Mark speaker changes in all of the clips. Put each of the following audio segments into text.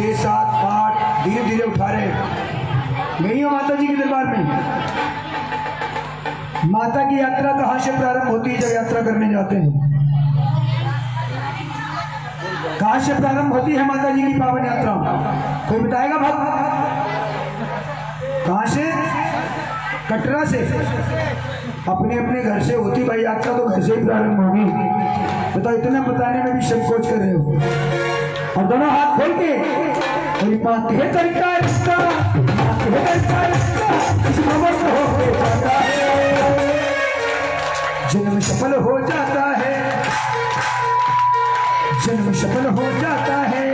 Speaker 1: 6, 7, 8 धीरे धीरे उठा रहे। गई हो माता जी के दरबार में। माता की यात्रा कहाँ से प्रारंभ होती है जब यात्रा करने जाते हैं? कहाँ से प्रारंभ होती है माता जी की पावन यात्रा? कोई बताएगा भक्त? कहाँ से? कटरा से। अपने अपने घर से होती भाई यात्रा, तो घर से ही प्रारंभ होगी। बताओ, इतना बताने में भी संकोच कर रहे हो। और दोनों हाथ खोल के माथे करता रिश्ता, माथे करता रिश्ता, हो जाता है, जन्म सफल हो जाता है, जन्म सफल हो जाता है,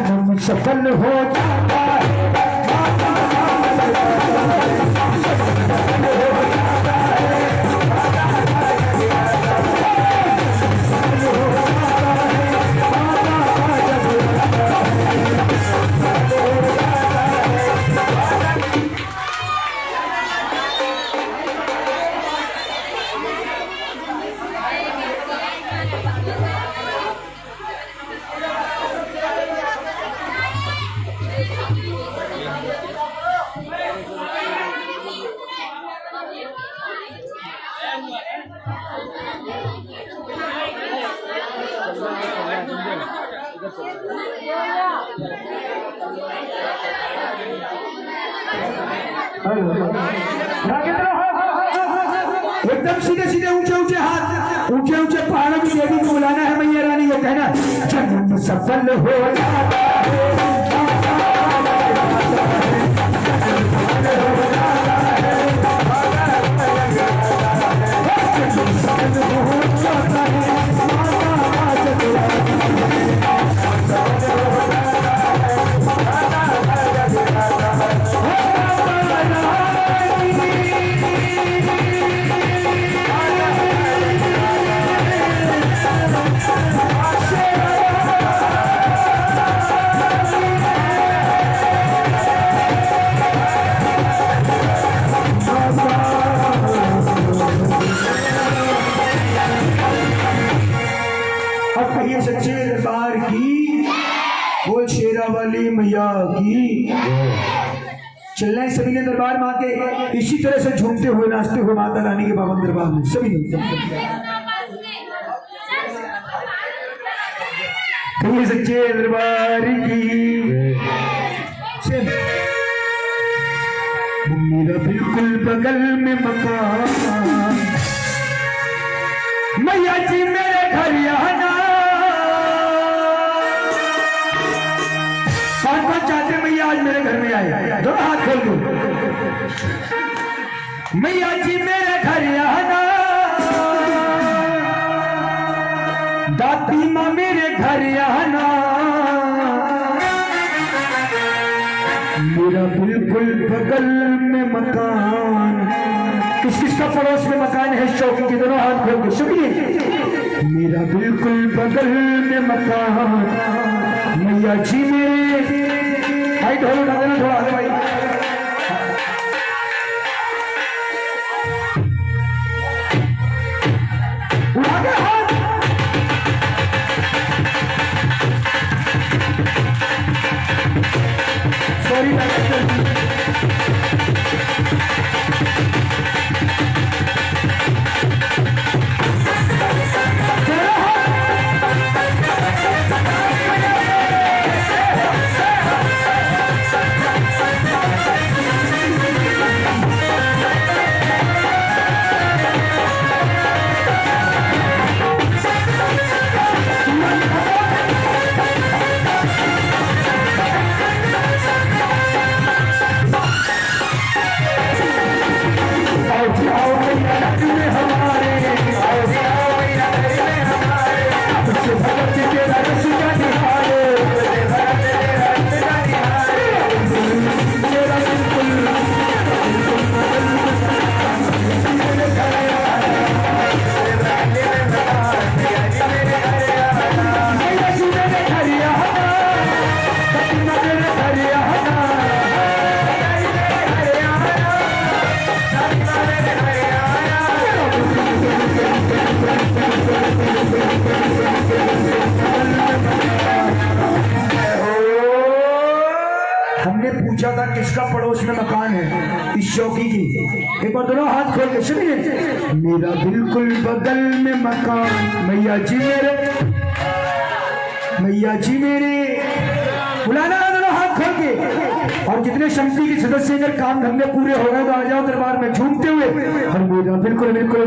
Speaker 1: जन्म सफल हो जाता है। एकदम सीधे सीधे ऊंचे ऊंचे हाथ, ऊंचे ऊंचे पहाड़ों की देवी को बुलाना है। मैया रानी को कहना जन्म सफल हो जाता है। सच्चे दरबार की, बोल शेरा वाली मैया की। चल रहे सभी ने दरबार में आके इसी तरह से झूमते हुए नाचते हुए माता रानी के पावन दरबार में सभी ने कहिए सच्चे दरबार की। मेरा बिल्कुल बगल में मकान, मैया जी मेरे घर आना। चाहते मैया आज मेरे घर में आए, दोनों हाथ खोल दो। मैया जी मेरे घर आना, दादी माँ मेरे घर आना। मेरा बिल्कुल बगल में मकान, किस किस का पड़ोस में मकान है? चौकी के दोनों हाथ खोल के सुनिए। मेरा बिल्कुल बगल में मकान, मैया जी मेरे। भाई ढोल उठा देना थोड़ा आगे भाई। उठा के हाथ। सॉरी मैंने पूछा था किसका पड़ोस में मकान है, इस चौकी की। एक बार दोनों हाथ खोल के सुनिए। मेरा बिल्कुल बगल में मकान, मैया जी मेरे, मैया जी मेरे, बुलाना दोनों हाथ खोल के। और जितने समिति के सदस्य अगर काम धंधे पूरे हो गए तो आ जाओ दरबार में झूमते हुए। और मेरा बिल्कुल बिल्कुल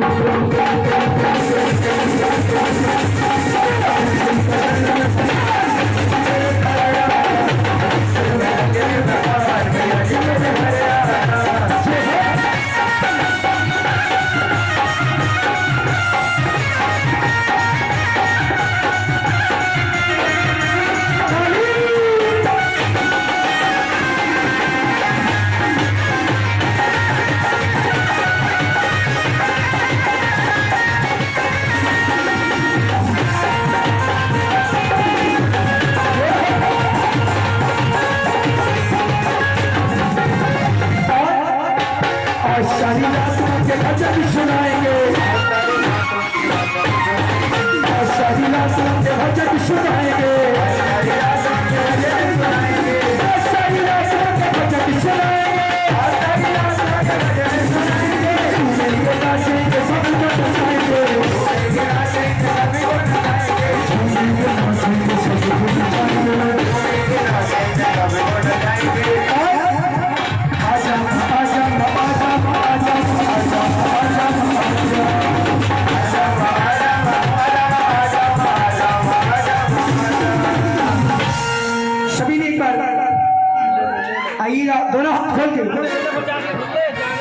Speaker 1: दोनों हाथ खोल के।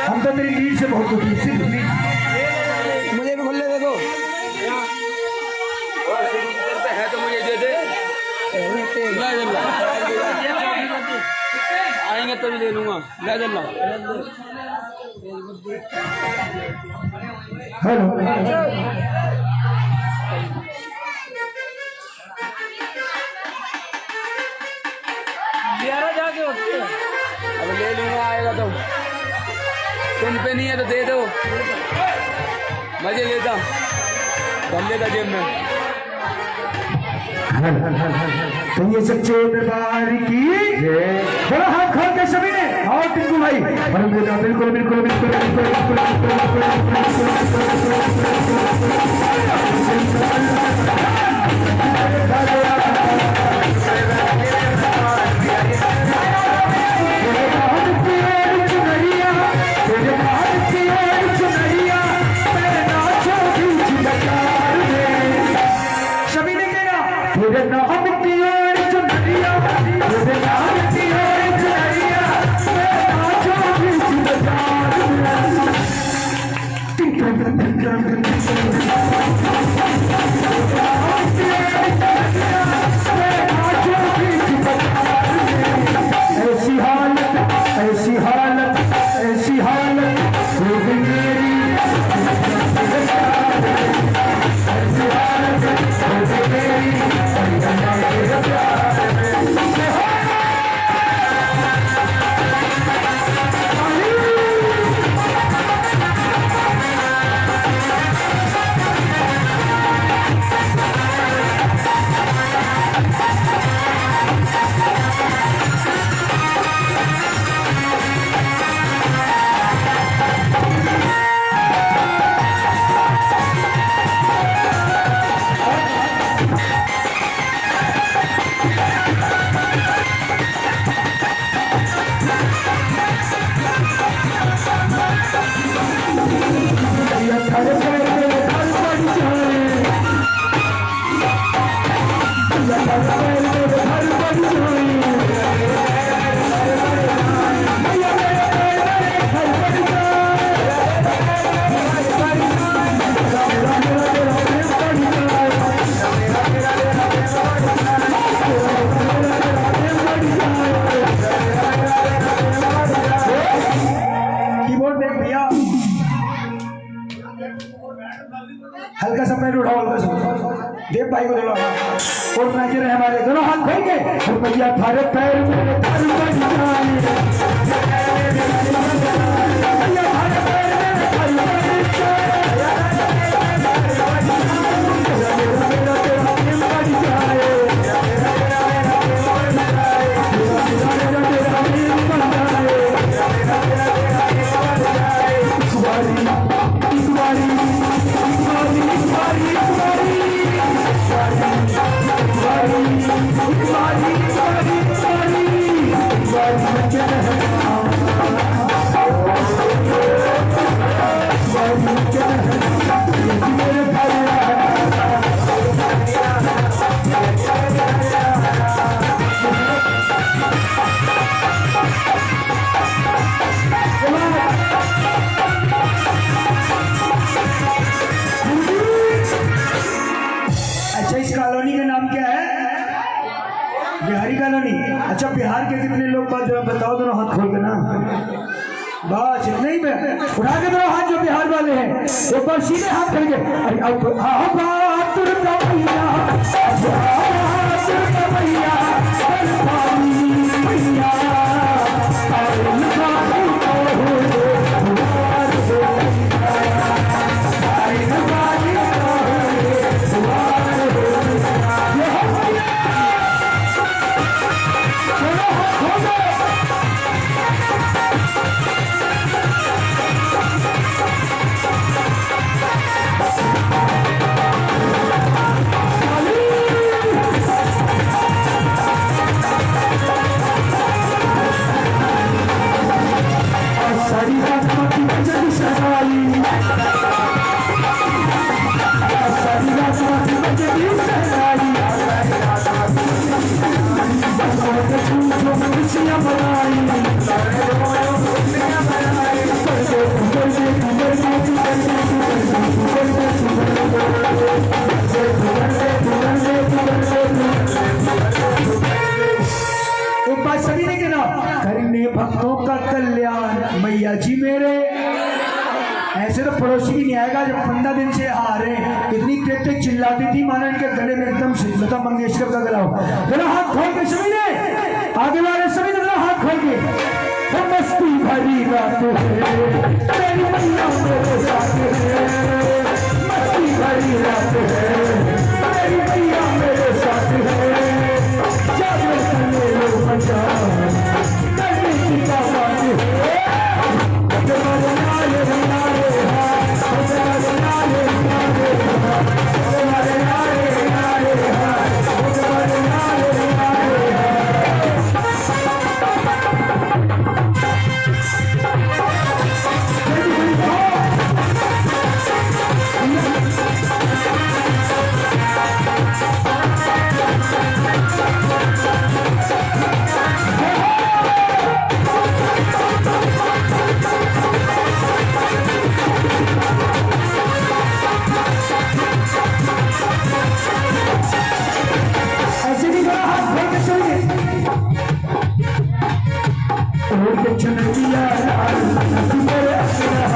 Speaker 1: हम तो मेरी नींद से बहुत दुखी, सिर्फ नींद।
Speaker 2: मुझे भी खुले दे दो है तो मुझे दे दे। आएंगे तभी ले लूंगा। ले चलना।
Speaker 1: हेलो
Speaker 2: जाके अब ले लूंगा, आएगा तो। तुम पे नहीं है तो दे दो, मजे लेता दम लेता जेब में।
Speaker 1: तो ये सच्चे दरबार की बड़ा हाथ खोल के सभी ने। और टिंकू भाई बिल्कुल बिल्कुल बिल्कुल बिल्कुल हल्का सा पैर उठाओ, हल्का सा देव भाई को दिलो। और नाचे रहे हमारे दोनों हाथ खोल के। और भैया थारे पैर में थारे पैर में अच्छा, इस कॉलोनी का नाम क्या है? बिहारी कॉलोनी। अच्छा, बिहार के कितने लोग बात जरा बताओ, दोनों हाथ खोल के ना। बस इतने ही में उठा के दोनों हाथ जो बिहार वाले हैं, एक बार सीधे हाथ करके एक बात सभी ने कहना, करने भक्तों का कल्याण मैया जी मेरे। ऐसे तो पड़ोसी भी नहीं आएगा जब 15 दिन से हारे, इतनी तेज तेज चिल्लाती थी मानो इनके गले में एकदम लता मंगेशकर का गला हो। जरा हाथ खोल के सभी ने, आगे वाले सभी ने जरा हाथ खोल के, वो मस्ती भरी रात है तेरी मैया मेरे साथ है, मस्ती भरी रात है तेरी मैया मेरे साथ है, जागो चले लो बचा करने की क्या बात है, तुम्हारे नाले नाले तुम्हारे नाले नाले तुम्हारे नाले नाले तुम्हारे नाले नाले। ऐसे भी बड़ा हाथ खोल के चलिए। और के चुनरिया लाल तुम्हारे अपना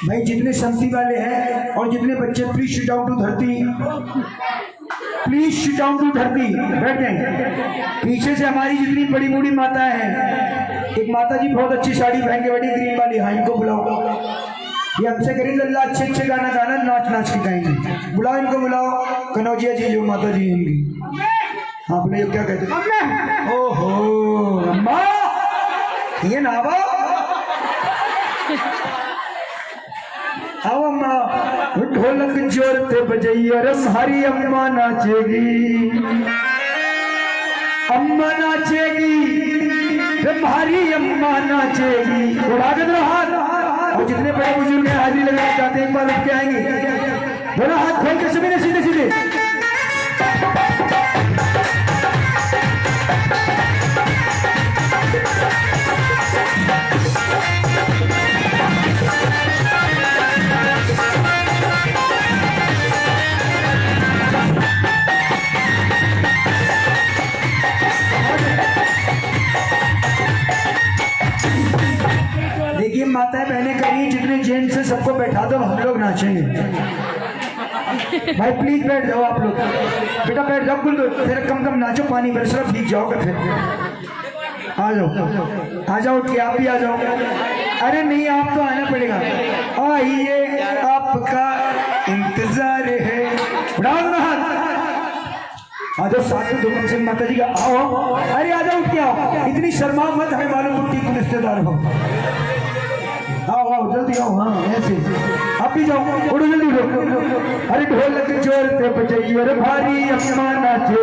Speaker 1: भाई जितने संगति वाले हैं और जितने बच्चे, प्लीज सिट डाउन टू धरती, प्लीज सिट डाउन टू धरती, बैठ जाएं। पीछे से हमारी जितनी बड़ी बूढ़ी माताएं हैं, एक माता जी बहुत अच्छी साड़ी पहन के बैठी ग्रीन वाली, हाँ इनको बुलाओ। ये हमसे करेंगे अल्लाह अच्छे अच्छे गाना गाना, नाच नाच के गाएंगे। बुलाओ इनको, बुलाओ। कनौजिया जी जो माता जी होंगी, आप लोग क्या कहते हैं? ओहो अम्मा, ये ना आओ अम्मा, ढोलक जोर ते बजैया और हमारी अम्मा नाचेगी, अम्मा नाचेगी, हमारी अम्मा नाचेगी। उड़ा के दो हाथ। और जितने बड़े बुजुर्ग हैं हाजिरी लगाना चाहते हैं एक बार उठ के आएंगे। दोनों हाथ खोल के सीधे सीधे सीधे। देखिए माताएं बहनें करिए, जितने जेंट्स से सबको बैठा दो, हम लोग नाचेंगे। भाई प्लीज बैठ जाओ आप लोग, बेटा बैठ जाओ, कुल फिर कम कम नाचो, पानी बरस रहा, भीग जाओगे फिर। आ जाओ उठ के, आप भी आ जाओ। अरे नहीं, आप तो आना पड़ेगा। आइए आपका इंतजार है। आ जाओ साथ में दुर्गम सिंह माता जी का, आओ। अरे आ जाओ, क्या इतनी शर्मा मत, हमें मालूम मुट्ठी तुम रिश्तेदार हो। आओ आओ जल्दी आओ। हाँ ऐसे आप भी जाओ, उड़ो जल्दी उड़ो। अरे ढोलक जोर पे बजाइए और भारी अम्मा नाचे,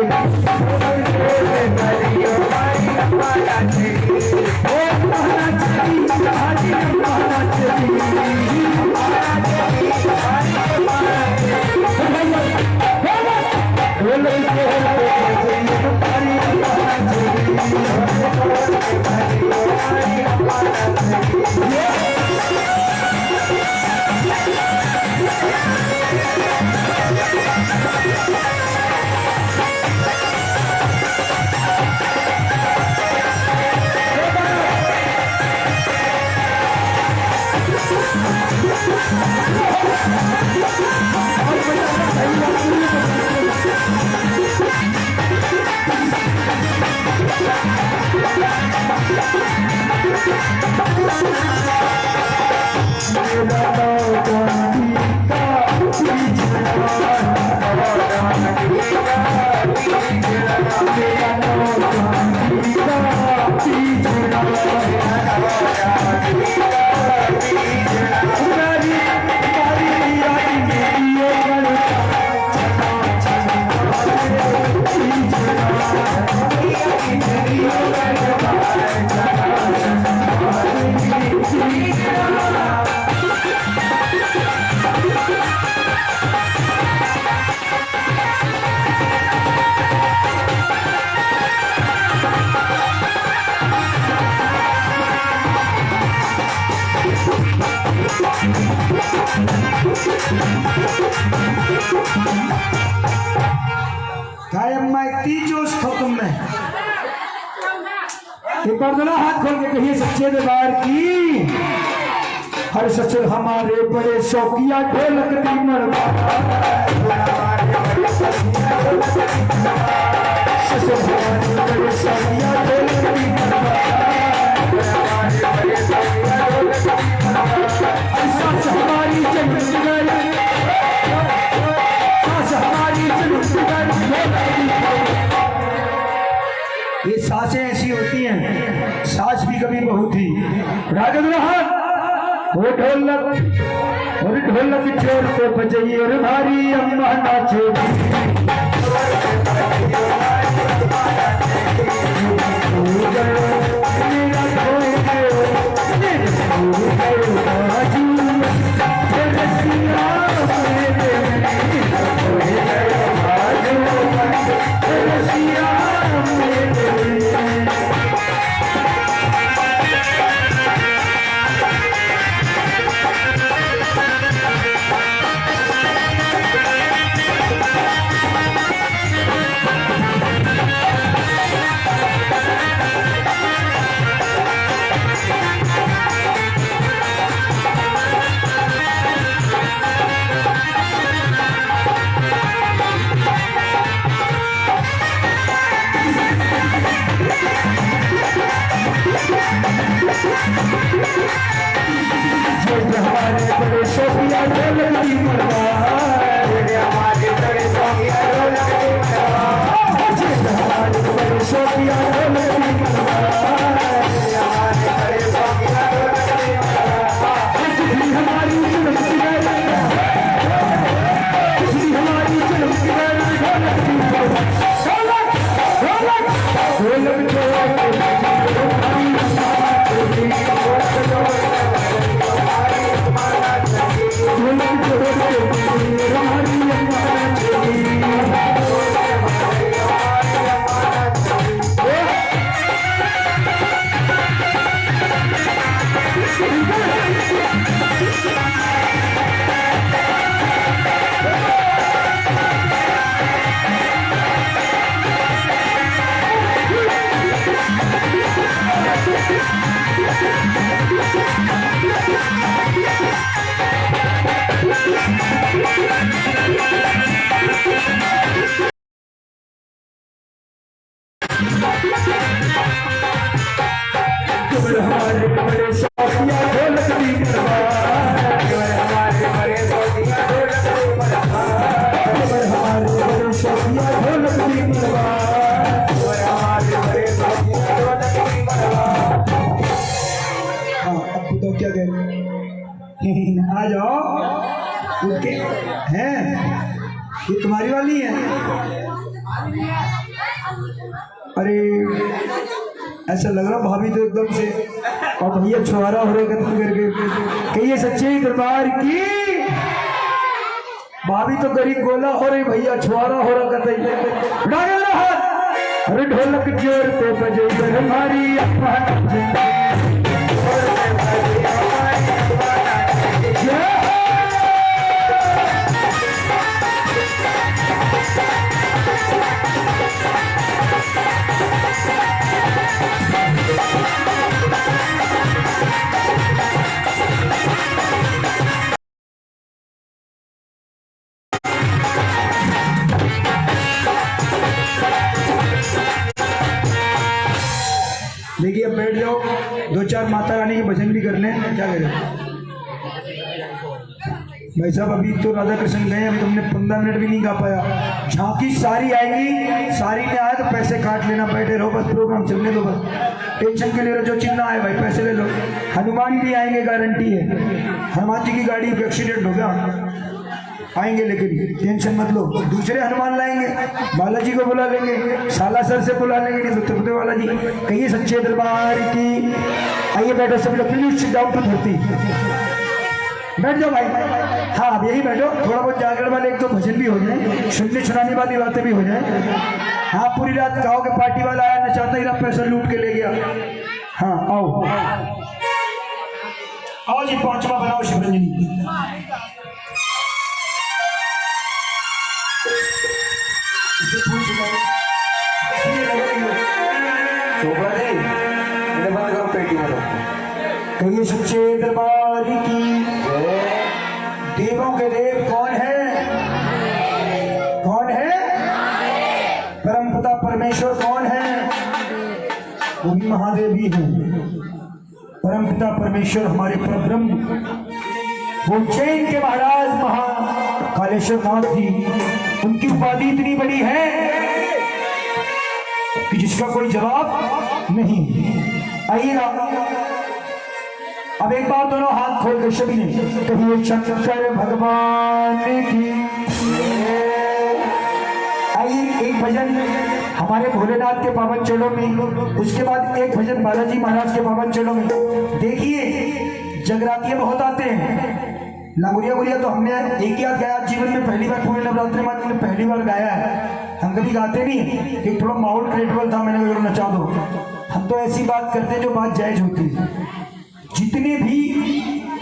Speaker 1: जोश हो तुम में। एक बार दोनों हाथ खोल के कहिए सच्चे दरबार की। हर ससुर हमारे बड़े शौकिया ढोलक दी मरवा, ससुर हमारे बड़े शौकिया ढोलक दी मरवा, सास हमारी जन्नत गई, सास हमारी जन्नत गई। ये सासें ऐसी होती हैं, सास भी कभी बहू थी। राजा वो ढोलक जोर पे बजाइए और भारी अम्मा नाचे। ये तुम्हारी वाली है? अरे ऐसा लग रहा भाभी तो एकदम से, और भैया छुहारा हो रहे कदम करके, कहिए सच्चे दरबार की। भाभी तो गरीब गोला हो रही, भैया छुहारा हो रहा कतई। अरे ढोलक जोर पे बजे पर हमारी देखिए अब बैठ जाओ, दो चार माता रानी के भजन भी कर लें, क्या करें भाई साहब। अभी तो राधा कृष्ण गए, अभी तुमने 15 मिनट भी नहीं गा पाया। झांकी सारी आएगी, सारी में आए तो पैसे काट लेना, बैठे रहो बस, प्रोग्राम चलने दो बस, टेंशन के ले रहे, जो चिन्ह आए भाई पैसे ले लो। हनुमान भी आएंगे, गारंटी है। हनुमान जी की गाड़ी का एक्सीडेंट हो गया, आएंगे लेकिन टेंशन मत लो। दूसरे हनुमान लाएंगे, बालाजी को बुला लेंगे, सालासर से बुला लेंगे, नहीं तो तिरुपति बालाजी। कहिए सच्चे दरबार की। आइए बैठो सब लोग, प्लीज सिट डाउन टू धरती, बैठ जाओ भाई। हाँ अब यही बैठो, थोड़ा बहुत जागरण वाले एक दो भजन भी हो जाए, सुनने सुनाने वाली बातें भी हो जाए। हाँ पूरी रात कहो कि पार्टी वाला आया नचाता ही रहा, पैसा लूट के ले गया। हाँ आओ आओ जी, 5वां बनाओ शिवरंजनी। कहिए सच्चे दरबार की। देवों के देव कौन है? कौन है? परमपिता परमेश्वर कौन है? वो भी महादेव ही है। परमपिता परमेश्वर हमारे परब्रह्म, वो उज्जैन के महाराज महाकालेश्वर नाथ जी, उनकी उपाधि इतनी बड़ी है कि जिसका कोई जवाब नहीं। आइएगा अब एक बार दोनों हाथ खोल कर सभी ने कहिए शंकर भगवान की। आइए एक भजन हमारे भोलेनाथ के पावन चरणों में, उसके बाद एक भजन बालाजी महाराज के पावन चरणों में। देखिए जगरातिये बहुत आते हैं, लांगुरिया गुरिया तो हमने एक ही याद गाया जीवन में, पहली बार पूरे नवरात्रि में हमने पहली बार गाया है। हम कभी गाते नहीं कि थोड़ा माहौल क्रिएटिवल था, मैंने कहा नचा दो। हम तो ऐसी बात करते जो बात जायज होती है। जितने भी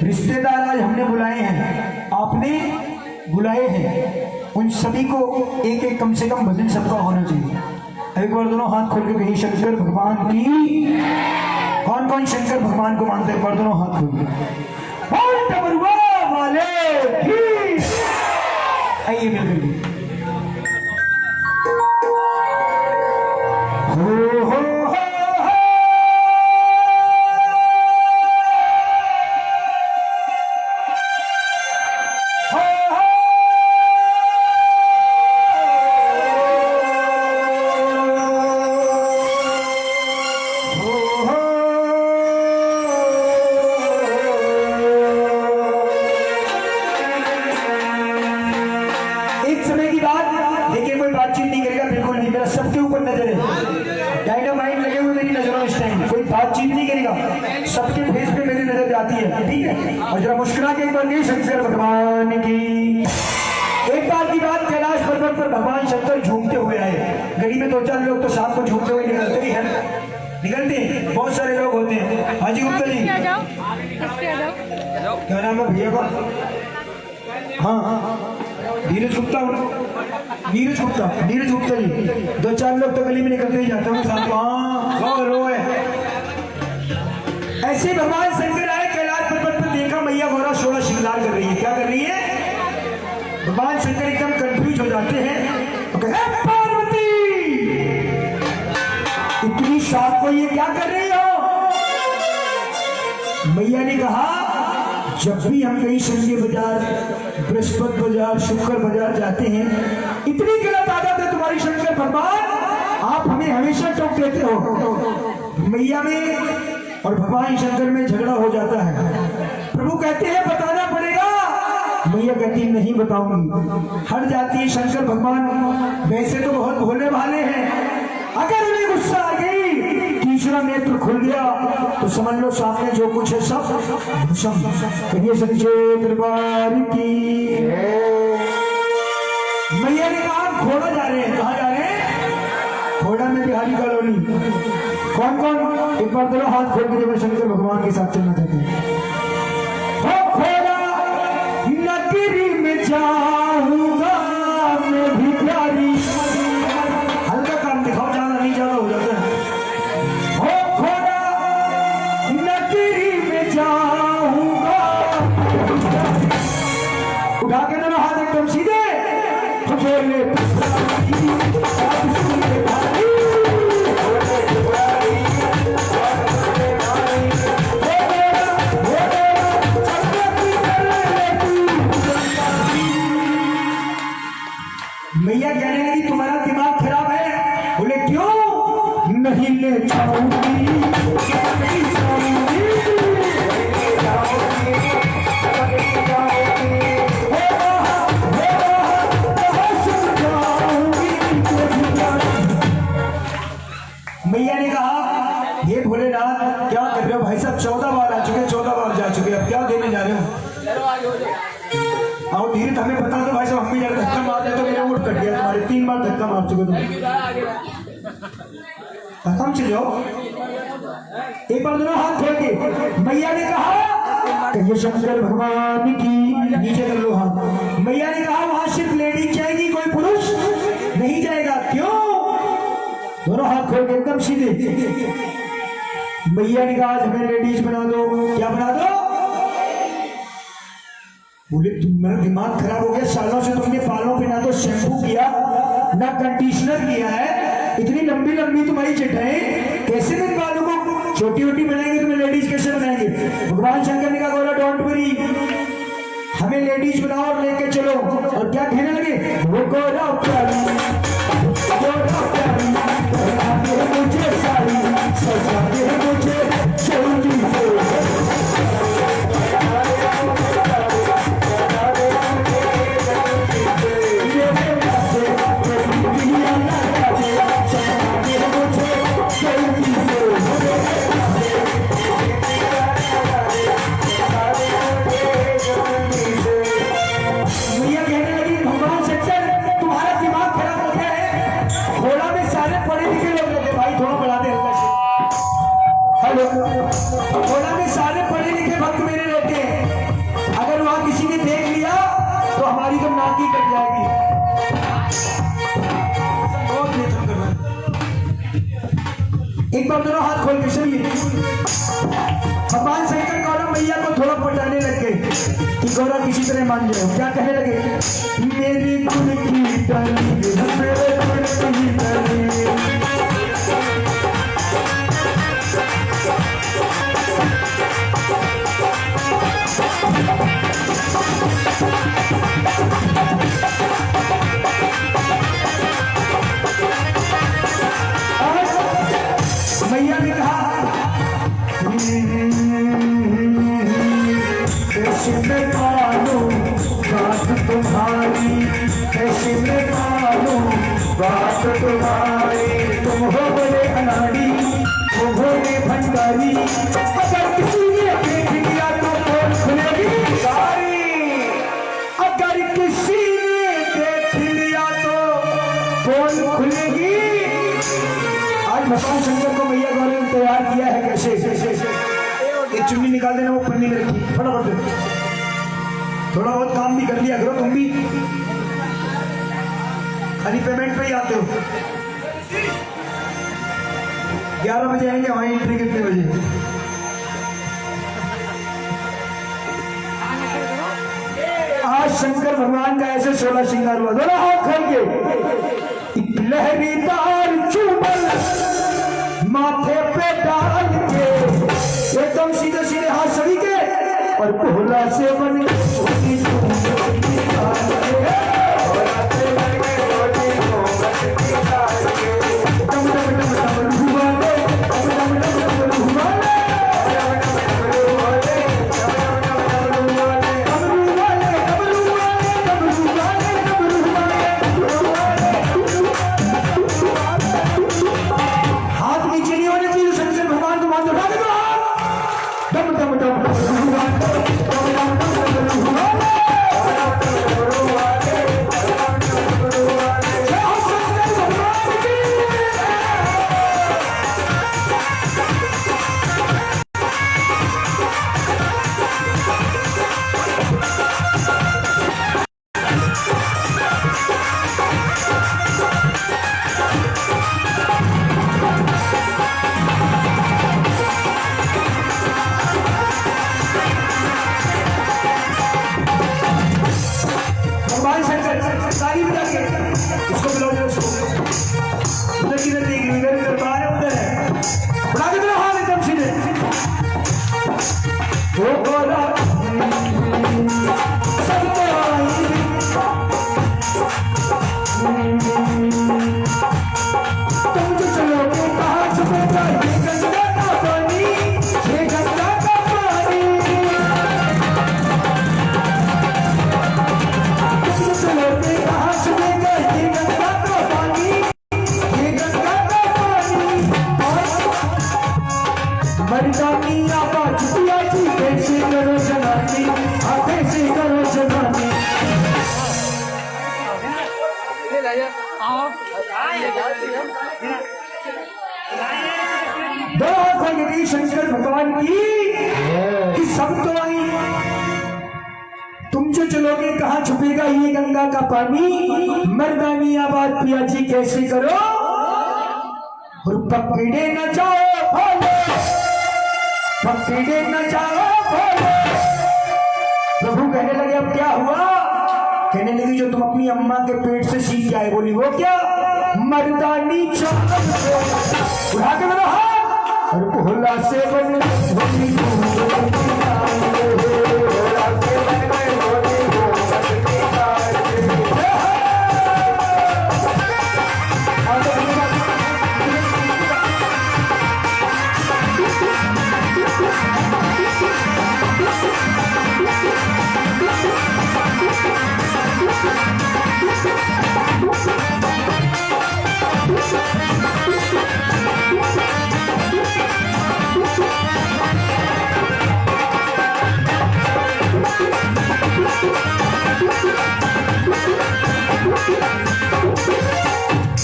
Speaker 1: रिश्तेदार आज हमने बुलाए हैं, आपने बुलाए हैं, उन सभी को एक एक कम से कम भजन सबका होना चाहिए। एक बार दोनों हाथ खोल के कहिए शंकर भगवान की। कौन कौन शंकर भगवान को मानते हैं? एक बार दोनों हाथ खोल के डमरुआ वाले की। आइए मिलकर हो सबके फेस पे मेरी नजर जाती है, ठीक है? और जरा मुस्कुरा के एक बार नहीं शंकर भगवान की। एक बार की बात, कैलाश पर्वत पर भगवान शंकर झूमते हुए आए। गली में 2-4 लोग तो शाम को झूमते हुए निकलते ही हैं, निकलते हैं, बहुत सारे लोग होते हैं। हाजी गुप्ता जी, क्या नाम है भैया का? हाँ नीरज गुप्ता, नीरज गुप्ता, नीरज गुप्ता जी। 2-4 लोग तो गली में निकलते ही जाते हैं शाम को। हाँ रो है। ऐसे भगवान शंकर आए कैलाश पर्वत पर, देखा मैया गौरा 16 श्रृंगार कर रही है। क्या कर रही है? भगवान शंकर एकदम कंफ्यूज हो जाते हैं, तो कहे पार्वती इतनी शाम को ये क्या कर रही हो? मैया ने कहा जब भी हम कहीं शंकर बाजार, बृहस्पति बाजार, शुक्र बाजार जाते हैं, इतनी गलत आदत है तुम्हारी शंकर भगवान, आप हमें हमेशा टोक देते हो। मैया में और भगवान शंकर में झगड़ा हो जाता है। प्रभु कहते हैं बताना पड़ेगा, भैया कहती नहीं बताऊंगी। हट जाती है। शंकर भगवान वैसे तो बहुत भोले भाले हैं, अगर उन्हें गुस्सा आ गई, तीसरा नेत्र खुल गया तो समझ लो सामने जो कुछ है सब भस्म। कहिए सच्चे दरबार की। मैया ने कहा घोड़ा जा रहे हैं। कहाँ जा रहे हैं? घोड़ा में बिहारी कॉलोनी। कौन कौन एक बार बोलो हाथ खोल के, जब शंकर भगवान के साथ चलना चाहते हैं। हो घोड़ा नगरी में जाऊंगा मैं भी प्यारी। हल्का काम दिखाओ, ज्यादा नहीं, ज्यादा हो जाता है। हो घोड़ा नगरी में जाऊंगा, उठा के दोनों हाथ एकदम सीधे, तो बोले मैया कहने लगी तुम्हारा दिमाग खराब है। बोले क्यों? नहीं ले जाऊंगी, मैया ने कहा ये भोलेनाथ क्या कर रहे हो भाई साहब? 14 बार आ चुके, 14 बार जा चुके, अब क्या देने जा रहे हो? आओ धीरे, हमें बता दो भाई साहब, हम भी जरा धक्का मार दे तो मेरा वोट कट गया। तुम्हारे 3 बार धक्का मार चुके तुम, खत्म से जाओ। एक बार दोनों हाथ खोल के मैया ने कहा कहिए शंकर भगवान की। नीचे कर लो हाथ। मैया ने कहा वहां सिर्फ लेडीज जाएगी, कोई पुरुष नहीं जाएगा। क्यों? दोनों हाथ खोल के एकदम सीधे। मैया ने कहा आज हमें लेडीज बना दो। क्या बना दो? बोले तुम्हारा दिमाग खराब हो गया, सालों से तुमने बालों पे ना तो शैम्पू किया ना कंडीशनर किया है, इतनी लंबी लंबी तुम्हारी जटाएं, कैसे तुम बालों को छोटी छोटी बनाएंगे? तुम्हें लेडीज कैसे बनाएंगे? भगवान शंकर ने कहा बोला डोंट वरी, हमें लेडीज बनाओ और लेके चलो। और क्या कहने लगे? वो गोरा प्यारी, गोरा प्यारी, मुझे सारी सजाते हैं मुझे जल्दी से। घोड़ा में सारे पढ़े लिखे भक्त मेरे रहते हैं, अगर वहां किसी ने देख लिया तो हमारी तो नाकी कट जाएगी। एक बार दोनों हाथ खोल के सुनिए। भगवान शंकर गौरा मैया को थोड़ा पटाने लग गए कि गौरा किसी तरह मान जाओ। क्या कहने लगे? मेरी कुल की डाली, मेरे कुल की डाली, मैया ने कहा कैसे मैं मानूं बात तुम्हारी, कैसे मैं मानूं बात तुम्हारी। तुम हो बड़े अनाड़ी, तुम हो बड़े भंडारी, अगर किसी ने देख लिया तो पोल खुलेगी सारी। अगर किसी ने देख लिया तो पोल खुलेगी। आज भगवान शंकर को मैया गौरा ने तैयार किया है कैसे? एक चुन्नी निकाल देना, वो पन्नी में रखी, फटाफट दे। थोड़ा बहुत काम भी कर लिया करो तुम भी, खाली पेमेंट पे ही आते हो। 11 बजे आएंगे, वहां एंट्री कितने बजे? आज शंकर भगवान का ऐसे 16 श्रृंगार हुआ। दोनों हाथ खोल के एक लहरीदार चूमल माथे पे डाल के, एकदम सीधे सीधे हाथ सभी के, और भोला से बने
Speaker 2: जाइए आओ
Speaker 1: दो खोल शंकर भगवान की कि सब तो आई, तुम जो चलोगे कहाँ छुपेगा ये गंगा का पानी, मर्दानी आबाद पिया जी कैसे करो, और पकड़े न जाओ भोले, पकड़े न जाओ भोले। प्रभु कहने लगे अब क्या हुआ, कहने लगी जो तुम अपनी अम्मा के पेट से सीख जाए, बोली वो क्या, मर्दानी चावल को उठा के मेरा हाथ और भोला से बने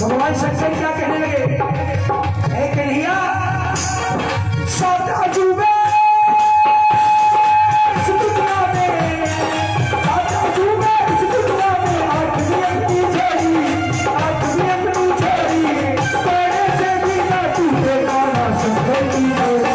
Speaker 1: भगवान शंकर क्या कहने लगे, कन्हैया सात अजूबे इस दुनिया में, सात अजूबे इस दुनिया में, आठ नियम की छोड़ी, आठ नियम की छोड़ी, तेरे से भी ना टूटेगा ना शंकर की जोड़ी।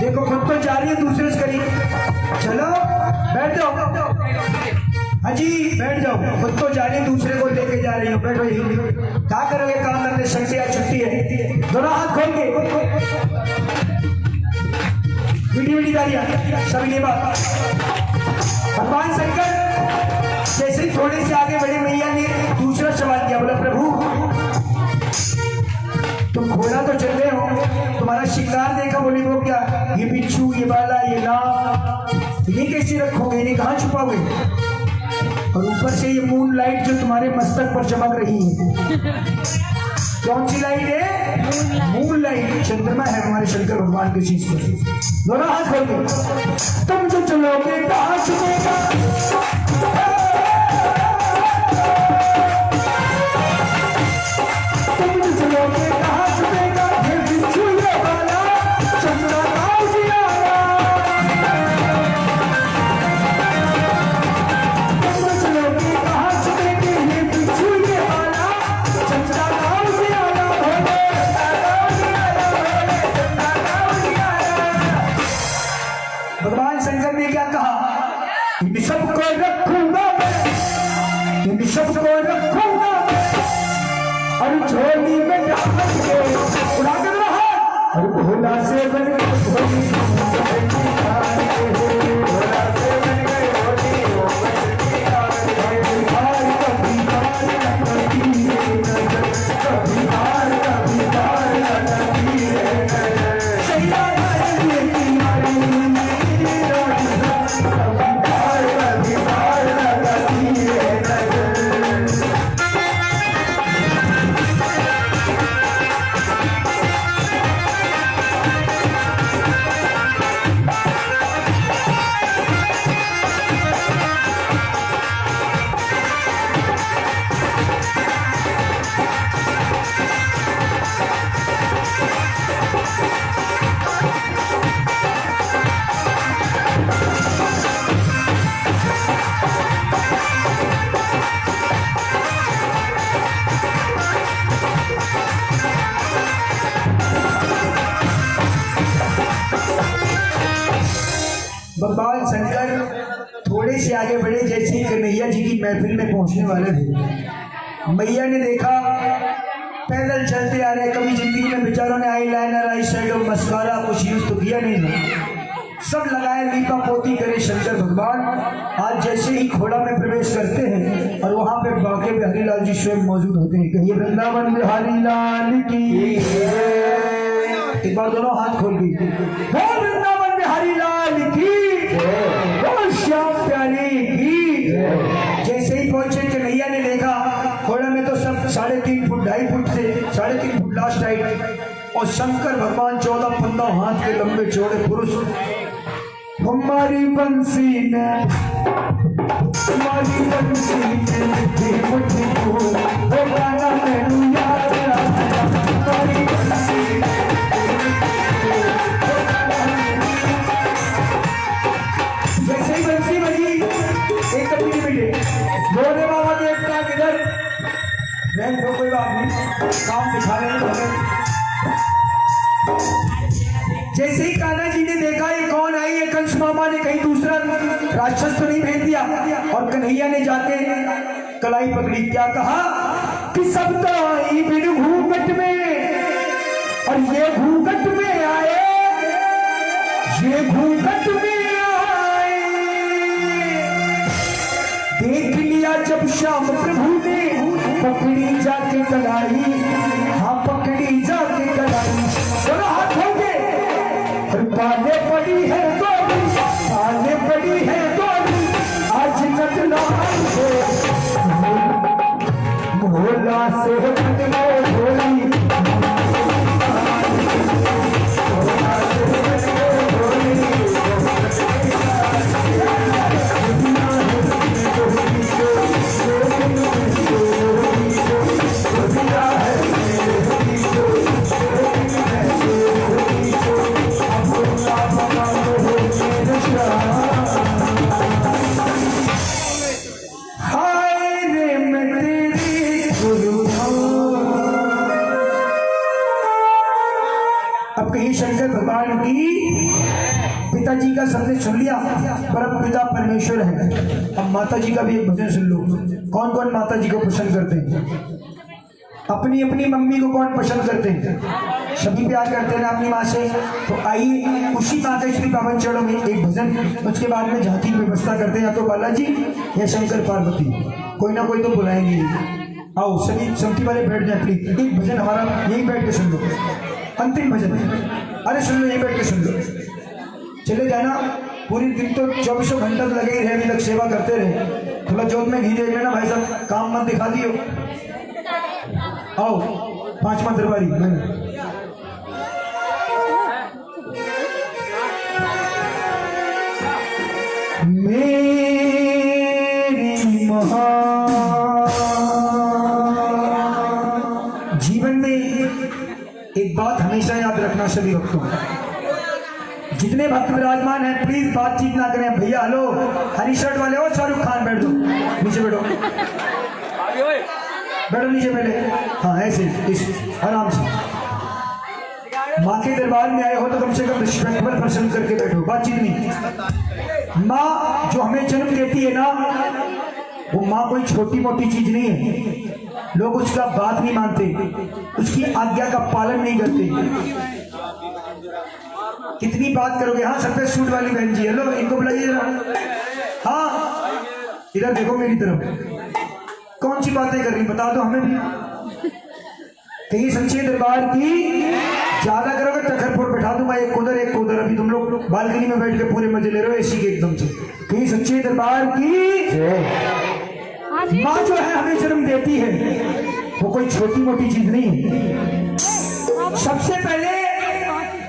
Speaker 1: देखो खुद तो जा रही है दूसरे से करी, चलो बैठ जाओ, हाँ जी बैठ जाओ, खुद तो जा रही है दूसरे को लेके जा रही हो, बैठो ही, क्या करोगे काम करने, संडे या छुट्टी है, दोनों हाथ खोल के मीठी मीठी गालियां सभी ने बात। भगवान शंकर जैसे ही थोड़े से आगे बढ़े, मैया ने दूसरा सवाल किया, बोला प्रभु तुम घोड़ा तो चल रहे हो, तुम्हारा शिकार देखा, बोली वो क्या, ये बिच्छू, ये बाला, ये लाभ, ये कैसे रखोगे, इन्हें कहाँ छुपाओगे, और ऊपर से ये मून लाइट जो तुम्हारे मस्तक पर चमक रही है, कौन सी लाइट है, मून लाइट, चंद्रमा है हमारे शंकर भगवान के चीज पर। दोनों हाथ खोल के तुम जो चलोगे कहाँ छुपेगा, तुम जो चलोगे कहाँ छुपेगा, ये बिच्छू ये बाला चंद्रमा का उजियारा, तुम जो चलोगे कहाँ छुपेगे, ये बिच्छू ये बाला चंद्रमा का उजियारा, भोले भगवान शंकर ने क्या कहा, इन सबको रखूंगा मैं, इन सबको रखूंगा और झोली में डाल के उड़ा के रहा, और भोला से बन गए भोली, भोला से बन गए भोली, कभी हार कभी हार लगती है नजर, सैया भगवान शंकर थोड़े से आगे बढ़े, जैसे ही कन्हैया जी की महफिल में पहुंचने वाले थे, मैया ने देखा पैदल चलते आ रहे, कभी जिंदगी में बेचारों ने eye liner, eye shadow, mascara कुछ यूज तो किया नहीं था, सब लगाए लीपा पोती करे शंकर भगवान। आज जैसे ही खोड़ा में प्रवेश करते हैं और वहां पे बाके बिहारी लाल जी स्वयं मौजूद होते हैं। कहिए वृंदावन बिहारी लाल की। एक बार दोनों हाथ खोल दी, वृंदावन बिहारी लाल की, श्याम प्यारे की। जैसे ही पहुंचे कन्हैया ने देखा खोड़ा में तो सब 3.5 फुट 2.5 फुट से 3.5 फुट लास्ट हाइट और शंकर भगवान 14-15 हाथ के लंबे चौड़े पुरुष। हमारी बंसी ने मुझको वो गाना मैनू याद आया। हमारी बंसी जैसे ही बंसी बजी एक कपड़ी मिले बोले बाबा देवता किधर। मैं तो कोई बात नहीं, काम दिखा रहे हैं। जैसे ही कान्हा जी ने देखा ये कौन आई है, कंस मामा ने कहीं दूसरा राक्षस तो नहीं भेज दिया। और कन्हैया ने जाके कलाई पकड़ी, क्या कहा कि सब तो आई बिन घूंघट में और ये घूंघट में आए, ये घूंघट में आए। देख लिया जब श्याम प्रभु ने पकड़ी जाके कलाई, हाँ पकड़ी जाके कलाई। चलो हाथ होंगे पाले पड़ी है गोली, पाले पड़ी है गोली आज कटना से भोला से कटना गोली। अब कहीं शंकर भगवान की पिताजी का संदेश सुन लिया, परम पिता परमेश्वर है। अब माता जी का भी एक भजन सुन लो। कौन कौन माता जी को पसंद करते हैं? अपनी अपनी मम्मी को कौन पसंद करते हैं? सभी प्यार करते हैं ना अपनी माँ से। तो आइए उसी माँ के श्री पावन चरणों में एक भजन, उसके बाद में झांकी की व्यवस्था करते हैं। या तो बालाजी या शंकर पार्वती, कोई ना कोई तो बुलाएंगे। आओ सभी संगति वाले बैठ जाए प्लीज। एक भजन हमारा यही बैठ के सुन लो, अंतिम भजन है। अरे सुन लो, यही बैठ के सुन लो। चले जाना, पूरी दिन तो 24 घंटा लगे ही रहे, अभी तक सेवा करते रहे। थोड़ा जोत में घी देख लेना भाई साहब, काम मत दिखा दियो। आओ 5वां दरबारी मेरी महा। जीवन में एक बात हमेशा याद रखना सभी भक्तों, जितने भक्त विराजमान हैं प्लीज बातचीत ना करें। भैया हेलो, हरी शर्ट वाले हो, शाहरुख खान बैठ दो, नीचे बैठो, बैठो नीचे पहले। हाँ ऐसे आराम से। माँ के दरबार में आए हो तो कम से कम रिस्पेक्टफुल पर्सन करके बैठो, बातचीत नहीं। माँ जो हमें जन्म देती है ना, वो माँ कोई छोटी मोटी चीज नहीं है। लोग उसका बात नहीं मानते, उसकी आज्ञा का पालन नहीं करते। कितनी बात करोगे। हाँ सफेद सूट वाली बहन जी, हेलो, इनको बुलाइए जरा। हाँ इधर देखो मेरी तरफ, कौन सी बातें कर रही बता दो हमें भी। कहीं सच्चे दरबार की ज्यादा करोगे टक्कर बैठा दूंगा, एक उधर एक उधर। अभी तुम लोग बालकनी में बैठ के पूरे मजे ले रहे हो एसी के एकदम से। कहीं सच्चे दरबार की माँ जो है हमें जन्म देती है, वो कोई छोटी मोटी चीज नहीं है। सबसे पहले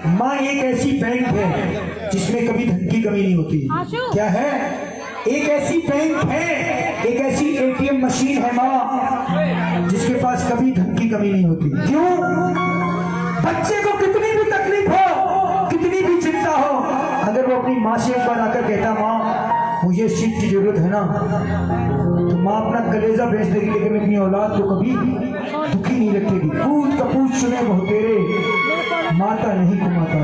Speaker 1: माँ एक ऐसी बैंक है जिसमें कभी धन की कमी नहीं होती। क्या है? एक ऐसी बैंक है, एक ऐसी एटीएम मशीन है माँ, जिसके पास कभी धन की कमी नहीं होती। क्यों? बच्चे को कितनी भी तकलीफ हो, कितनी भी चिंता हो, अगर वो अपनी माँ से एक बार आकर कहता माँ मुझे इस चीज की जरूरत है ना, तो माँ अपना कलेजा बेच देगी, लेकिन अपनी औलाद को कभी दुखी नहीं रखेगी। पूछ कपूछ सुने बहुत तेरे, माता नहीं कुमाता।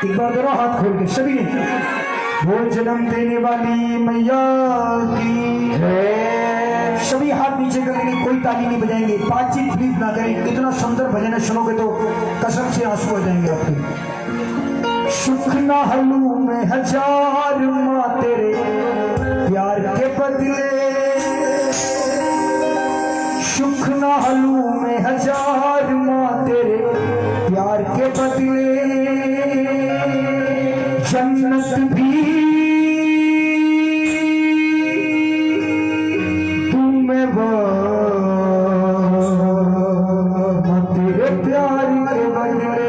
Speaker 1: एक बार जरा हाथ खोल के सभी ने, वो जन्म देने वाली मैया की सभी हाथ नीचे कर लेंगे, कोई ताली नहीं बजाएंगे, बातचीत प्लीज ना करें। इतना सुंदर भजन है, सुनोगे तो कसम से आंसू आ जाएंगे आपके। सुख ना हलू में हजार माँ तेरे प्यार के बदले, सुख ना हलू में हजार माँ तेरे प्यार के बदले, जन्नत भी तुम्हें वो तेरे प्यार के बदले।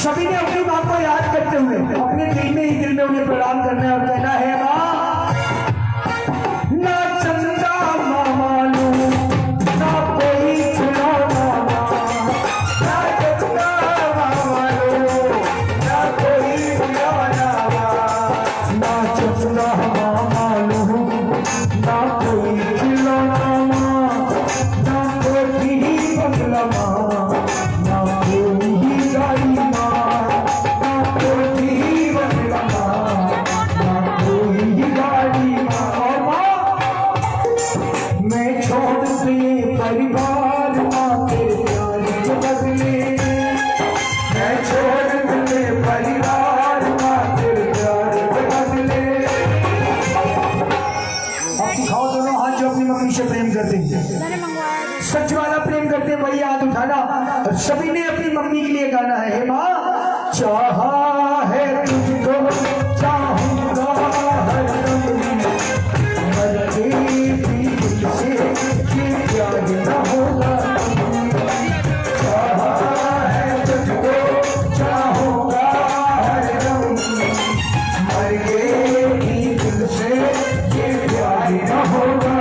Speaker 1: सभी ने अपनी मां को याद करते हुए अपने दिल में ही दिल में उन्हें प्रणाम करना है और कहना है, मां ना चंदा मालू ना कोई खिलौना, ना चंदा मालू ना कोई खिलौना, ना चंदा मालू ना कोई खिलौना, ना कोई बंगला, ना कोई गाड़ी, परिवार माँ तेरे प्यार के बदले, मैं छोड़ दूँगी परिवार माँ तेरे प्यार के बदले। अब दिखाओ दोनों हाथ जो अपनी मम्मी से प्रेम करते हैं, सच वाला प्रेम करते हैं, वही हाथ उठाना और सभी ने अपनी मम्मी के लिए गाना है, हे माँ चाहा है तुझको चाहूंगा हरदम, मर के भी तुझसे ये प्यार न होगा, चाहा है तुझको चाहूंगा हरदम, मर के भी तुझसे ये प्यार न होगा।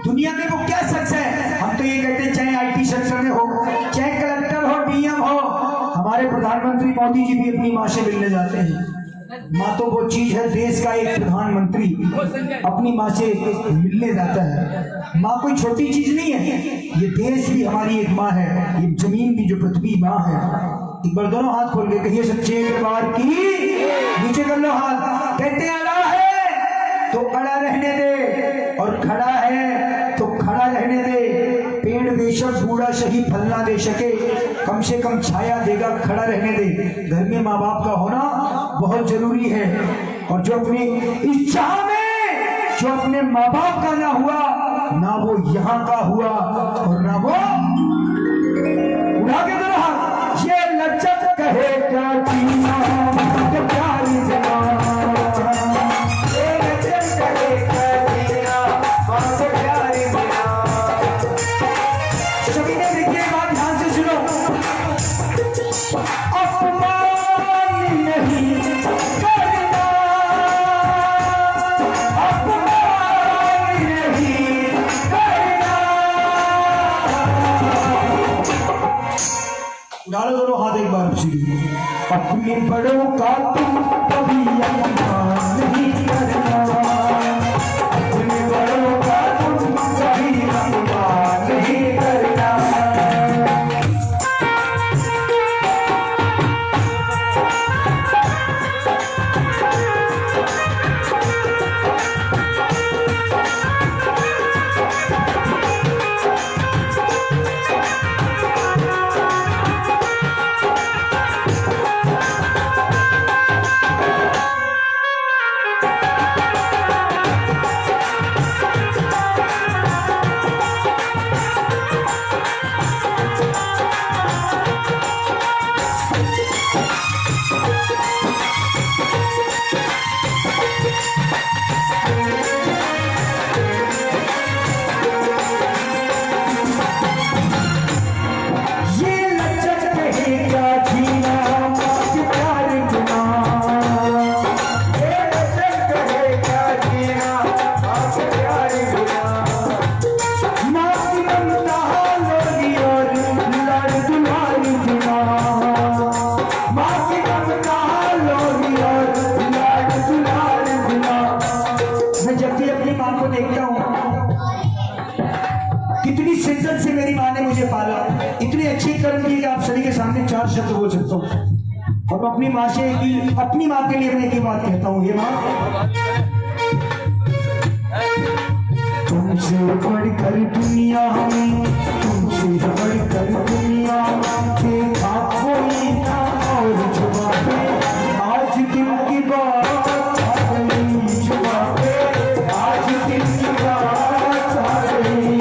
Speaker 1: दुनिया में वो क्या सच है, हम तो ये कहते हैं चाहे आईटी सेक्टर में हो, चाहे कलेक्टर हो, डीएम हो, हमारे प्रधानमंत्री मोदी जी भी अपनी माँ से मिलने जाते हैं। माँ तो वो चीज है, देश का एक प्रधानमंत्री अपनी माँ से मिलने जाता है। माँ कोई छोटी चीज नहीं है, ये देश भी हमारी एक माँ है, ये जमीन भी जो पृथ्वी माँ है। एक बार दोनों हाथ खोल के कहिए सच्चे दरबार की, नीचे कर लो हाथ, कहते अड़ा है तो अड़ा रहने दे और खड़ा है तो खड़ा रहने दे, पेड़ बेशक बूढ़ा सही फल ना दे सके, कम से कम छाया देगा, खड़ा रहने दे। घर में माँ बाप का होना बहुत जरूरी है, और जो अपनी इच्छा में जो अपने माँ बाप का ना हुआ, ना वो यहाँ का हुआ और ना वो उड़ा के दो हाथ, ये लचक कहे क्या जीना प्यारी जना, खड़े करो हाथ एक बार सीधी। अपने बड़ों का तुम कभी अपमान नहीं करना, अपने बड़ों का तुम कभी अपमान नहीं करना। कितनी शिद्दत से मेरी माँ ने मुझे पाला, इतने अच्छे कर्म किए कि आप सभी के सामने 4 शब्द बोल सकता हूँ। और अपनी माँ से अपनी माँ के लिए मैं एक बात कहता हूँ, ये माँ तुमसे बढ़कर दुनिया में, तुमसे बढ़कर दुनिया देखा कोई ना और जुबा पे आज दिल की बात आ गई, जुबा पे आज दिल की बात आ गई।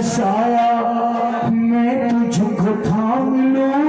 Speaker 1: साया मैं तुझको थाम लूं,